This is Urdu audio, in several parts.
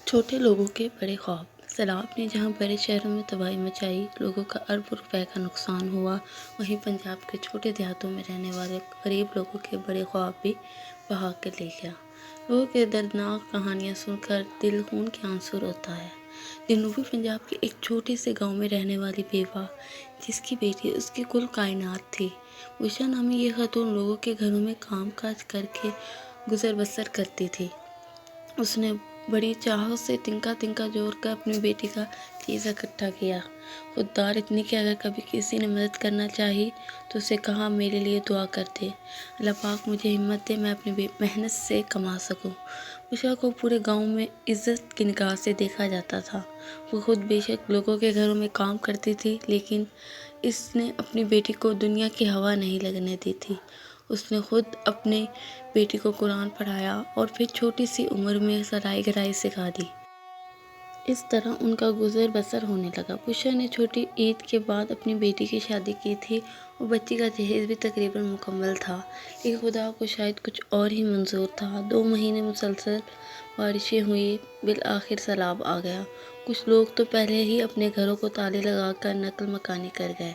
چھوٹے لوگوں کے بڑے خواب۔ سیلاب نے جہاں بڑے شہروں میں تباہی مچائی، لوگوں کا اربوں روپے کا نقصان ہوا، وہیں پنجاب کے چھوٹے دیہاتوں میں رہنے والے غریب لوگوں کے بڑے خواب بھی بہا کر لے گیا۔ لوگوں کی دردناک کہانیاں سن کر دل خون کے آنسو روتا ہے۔ جنوبی پنجاب کے ایک چھوٹے سے گاؤں میں رہنے والی بیوہ، جس کی بیٹی اس کی کل کائنات تھی، عائشہ نامی یہ خاتون لوگوں کے گھروں میں کام کاج کر کے گزر بسر کرتی تھی۔ اس نے بڑی چاہت سے تنکا تنکا جوڑ کر اپنی بیٹی کا چیز اکٹھا کیا، خوددار اتنی کہ اگر کبھی کسی نے مدد کرنا چاہی تو اسے کہا میرے لیے دعا کر دے، اللہ پاک مجھے ہمت دے، میں اپنی محنت سے کما سکوں۔ عائشہ کو پورے گاؤں میں عزت کی نگاہ سے دیکھا جاتا تھا۔ وہ خود بے شک لوگوں کے گھروں میں کام کرتی تھی، لیکن اس نے اپنی بیٹی کو دنیا کی ہوا نہیں لگنے دی تھی۔ اس نے خود اپنی بیٹی کو قرآن پڑھایا اور پھر چھوٹی سی عمر میں سلائی کڑھائی سکھا دی۔ اس طرح ان کا گزر بسر ہونے لگا۔ عائشہ نے چھوٹی عید کے بعد اپنی بیٹی کی شادی کی تھی اور بچی کا جہیز بھی تقریباً مکمل تھا، لیکن خدا کو شاید کچھ اور ہی منظور تھا۔ 2 مہینے مسلسل بارشیں ہوئیں، بالآخر سیلاب آ گیا۔ کچھ لوگ تو پہلے ہی اپنے گھروں کو تالے لگا کر نقل مکانی کر گئے۔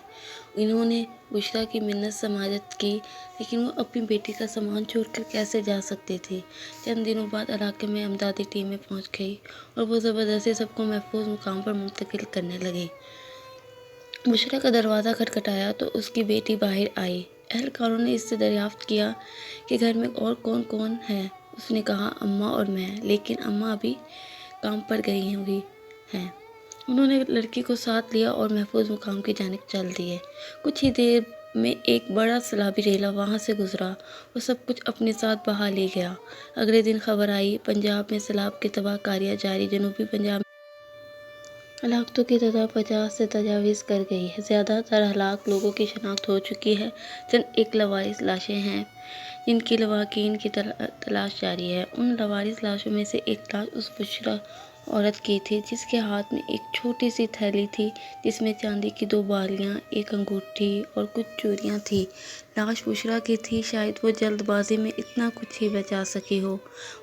انہوں نے عائشہ کی منت سماجت کی، لیکن وہ اپنی بیٹی کا سامان چھوڑ کر کیسے جا سکتی تھی۔ چند دنوں بعد علاقے میں امدادی ٹیمیں پہنچ گئیں اور وہ زبردستی سب کو محفوظ مقام پر منتقل کرنے لگیں۔ عائشہ کا دروازہ کھٹکھٹایا تو اس کی بیٹی باہر آئی۔ اہلکاروں نے اس سے دریافت کیا کہ گھر میں اور کون کون ہے۔ اس نے کہا اماں اور میں، لیکن اماں ابھی کام پر گئی ہوئی ہیں۔ انہوں نے لڑکی کو ساتھ لیا اور محفوظ مقام کی جانب چل دیے۔ کچھ ہی دیر میں ایک بڑا سیلابی ریلا وہاں سے گزرا اور سب کچھ اپنے ساتھ بہا لے گیا۔ اگلے دن خبر آئی، پنجاب میں سیلاب کی تباہ کاریاں جاری۔ جنوبی پنجاب میں ہلاکتوں کی تعداد 50 سے تجاوز کر گئی ہے۔ زیادہ تر ہلاک لوگوں کی شناخت ہو چکی ہے۔ چند ایک لاوارث لاشیں ہیں جن کی لواحقین کی تلاش جاری ہے۔ ان لاوارث لاشوں میں سے ایک لاش اس بشرا عورت کی تھی جس کے ہاتھ میں ایک چھوٹی سی تھیلی تھی جس میں چاندی کی 2 بالیاں، ایک انگوٹھی اور کچھ چوڑیاں تھیں۔ لاش بشرا کی تھی، شاید وہ جلد بازی میں اتنا کچھ ہی بچا سکی ہو۔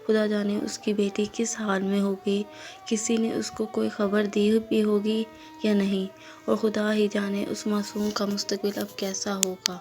خدا جانے اس کی بیٹی کس حال میں ہوگی، کسی نے اس کو کوئی خبر دی بھی ہوگی یا نہیں، اور خدا ہی جانے اس معصوم کا مستقبل اب کیسا ہوگا۔